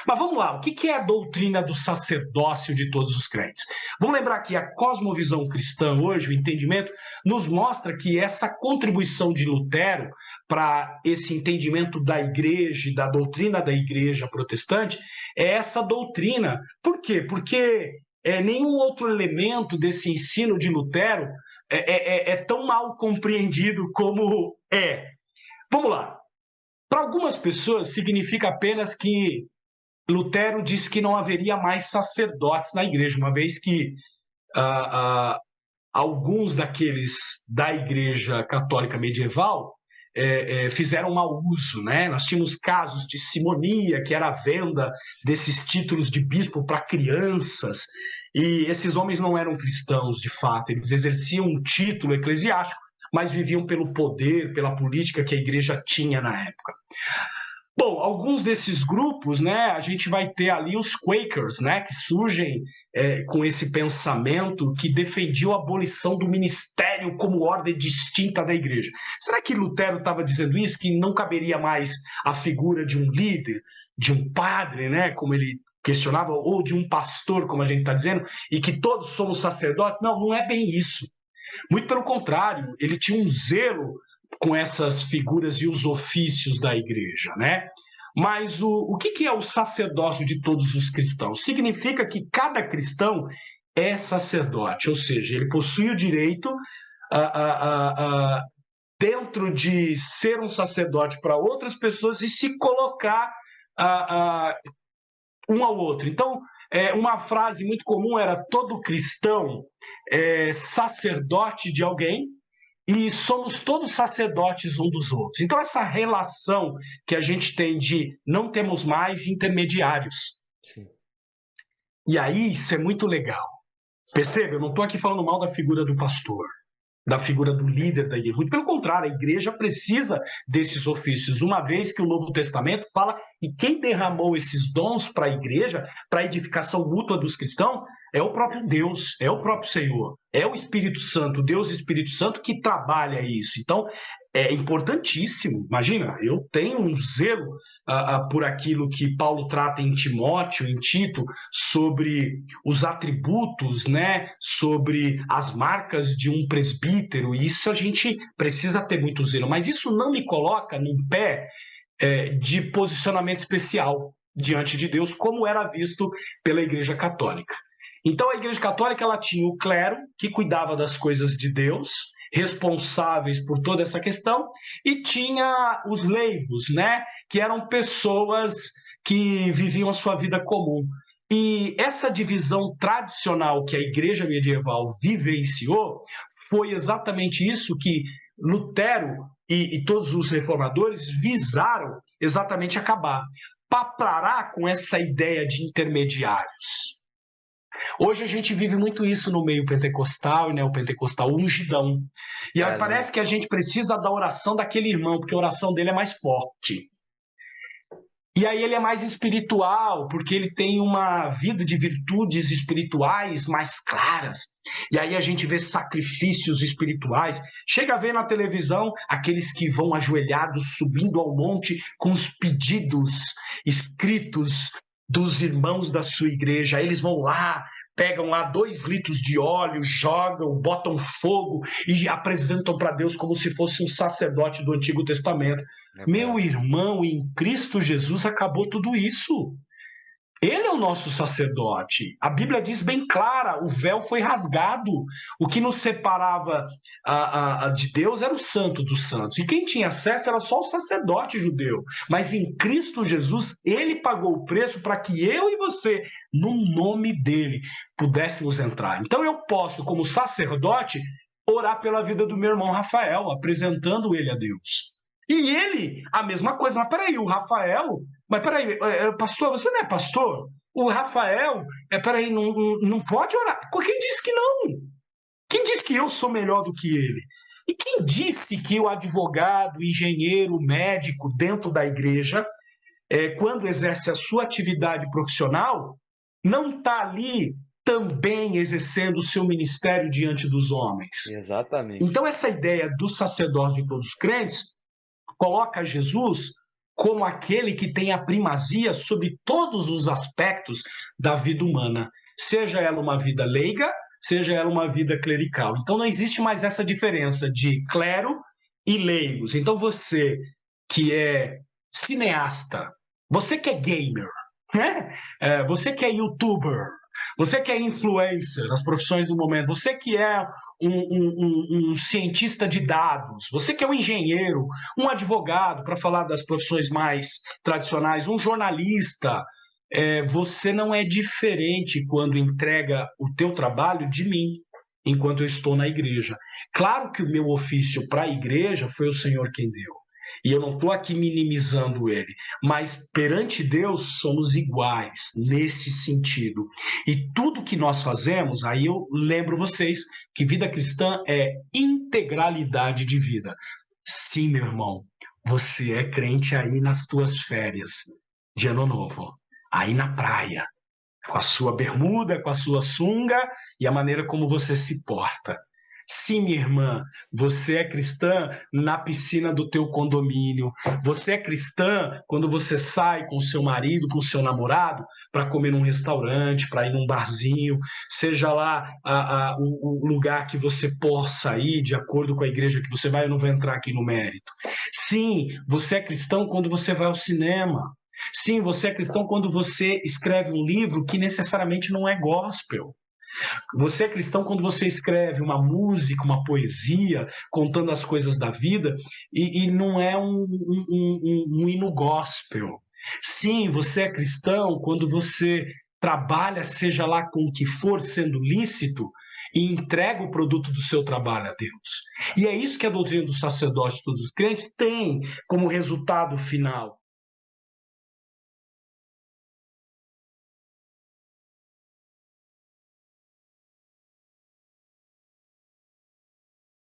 Mas vamos lá, o que é a doutrina do sacerdócio de todos os crentes? Vamos lembrar que a cosmovisão cristã hoje, o entendimento, nos mostra que essa contribuição de Lutero para esse entendimento da igreja e da doutrina da igreja protestante é essa doutrina. Por quê? Porque nenhum outro elemento desse ensino de Lutero é tão mal compreendido como é. Vamos lá. Para algumas pessoas, significa apenas que Lutero disse que não haveria mais sacerdotes na igreja, uma vez que alguns daqueles da igreja católica medieval fizeram mau uso, né? Nós tínhamos casos de simonia, que era a venda desses títulos de bispo para crianças, e esses homens não eram cristãos, de fato, eles exerciam um título eclesiástico, mas viviam pelo poder, pela política que a igreja tinha na época. Bom, alguns desses grupos, né, a gente vai ter ali os Quakers, né, que surgem com esse pensamento que defendiam a abolição do ministério como ordem distinta da igreja. Será que Lutero estava dizendo isso, que não caberia mais a figura de um líder, de um padre, né, como ele questionava, ou de um pastor, como a gente está dizendo, e que todos somos sacerdotes? Não, não é bem isso. Muito pelo contrário, ele tinha um zelo com essas figuras e os ofícios da igreja, né? Mas o que é o sacerdócio de todos os cristãos? Significa que cada cristão é sacerdote, ou seja, ele possui o direito, dentro de ser um sacerdote para outras pessoas e se colocar um ao outro. Então, uma frase muito comum era: todo cristão é sacerdote de alguém, e somos todos sacerdotes um dos outros. Então, essa relação que a gente tem de não temos mais intermediários. Sim. E aí, isso é muito legal. Percebe? Eu não estou aqui falando mal da figura do pastor, da figura do líder da igreja. Muito pelo contrário, a igreja precisa desses ofícios, uma vez que o Novo Testamento fala que quem derramou esses dons para a igreja, para a edificação mútua dos cristãos, é o próprio Deus, é o próprio Senhor, é o Espírito Santo, Deus e Espírito Santo que trabalha isso. Então, é importantíssimo. Imagina, eu tenho um zelo por aquilo que Paulo trata em Timóteo, em Tito, sobre os atributos, né, sobre as marcas de um presbítero, e isso a gente precisa ter muito zelo. Mas isso não me coloca num pé de posicionamento especial diante de Deus, como era visto pela Igreja Católica. Então, a Igreja Católica ela tinha o clero, que cuidava das coisas de Deus, responsáveis por toda essa questão, e tinha os leigos, né, que eram pessoas que viviam a sua vida comum. E essa divisão tradicional que a Igreja medieval vivenciou foi exatamente isso que Lutero e todos os reformadores visaram exatamente acabar, parar com essa ideia de intermediários. Hoje a gente vive muito isso no meio pentecostal, né? O pentecostal ungidão. E aí parece que a gente precisa da oração daquele irmão, porque a oração dele é mais forte. E aí ele é mais espiritual, porque ele tem uma vida de virtudes espirituais mais claras. E aí a gente vê sacrifícios espirituais. Chega a ver na televisão aqueles que vão ajoelhados subindo ao monte com os pedidos escritos dos irmãos da sua igreja. Aí eles vão lá, pegam lá 2 litros de óleo, jogam, botam fogo e apresentam para Deus como se fosse um sacerdote do Antigo Testamento. Meu irmão, em Cristo Jesus acabou tudo isso. Ele é o nosso sacerdote. A Bíblia diz bem clara, o véu foi rasgado. O que nos separava de Deus era o santo dos santos. E quem tinha acesso era só o sacerdote judeu. Mas em Cristo Jesus, ele pagou o preço para que eu e você, no nome dele, pudéssemos entrar. Então eu posso, como sacerdote, orar pela vida do meu irmão Rafael, apresentando ele a Deus. E ele, a mesma coisa. Mas peraí, o Rafael... Mas peraí, pastor, você não é pastor? O Rafael, peraí, não pode orar. Quem disse que não? Quem disse que eu sou melhor do que ele? E quem disse que o advogado, o engenheiro, o médico dentro da igreja, quando exerce a sua atividade profissional, não está ali também exercendo o seu ministério diante dos homens? Exatamente. Então essa ideia do sacerdócio de todos os crentes coloca Jesus como aquele que tem a primazia sobre todos os aspectos da vida humana, seja ela uma vida leiga, seja ela uma vida clerical. Então não existe mais essa diferença de clero e leigos. Então você que é cineasta, você que é gamer, né? Você que é youtuber, você que é influencer nas profissões do momento, você que é um cientista de dados, você que é um engenheiro, um advogado, para falar das profissões mais tradicionais, um jornalista, você não é diferente quando entrega o teu trabalho de mim, enquanto eu estou na igreja. Claro que o meu ofício para a igreja foi o Senhor quem deu. E eu não estou aqui minimizando ele, mas perante Deus somos iguais nesse sentido. E tudo que nós fazemos, aí eu lembro vocês que vida cristã é integralidade de vida. Sim, meu irmão, você é crente aí nas tuas férias de Ano Novo, aí na praia, com a sua bermuda, com a sua sunga e a maneira como você se porta. Sim, minha irmã, você é cristã na piscina do teu condomínio. Você é cristã quando você sai com o seu marido, com o seu namorado, para comer num restaurante, para ir num barzinho, seja lá o lugar que você possa ir, de acordo com a igreja que você vai, eu não vou entrar aqui no mérito. Sim, você é cristão quando você vai ao cinema. Sim, você é cristão quando você escreve um livro que necessariamente não é gospel. Você é cristão quando você escreve uma música, uma poesia, contando as coisas da vida, e não é um hino gospel. Sim, você é cristão quando você trabalha, seja lá com o que for, sendo lícito, e entrega o produto do seu trabalho a Deus. E é isso que a doutrina do sacerdote de todos os crentes tem como resultado final.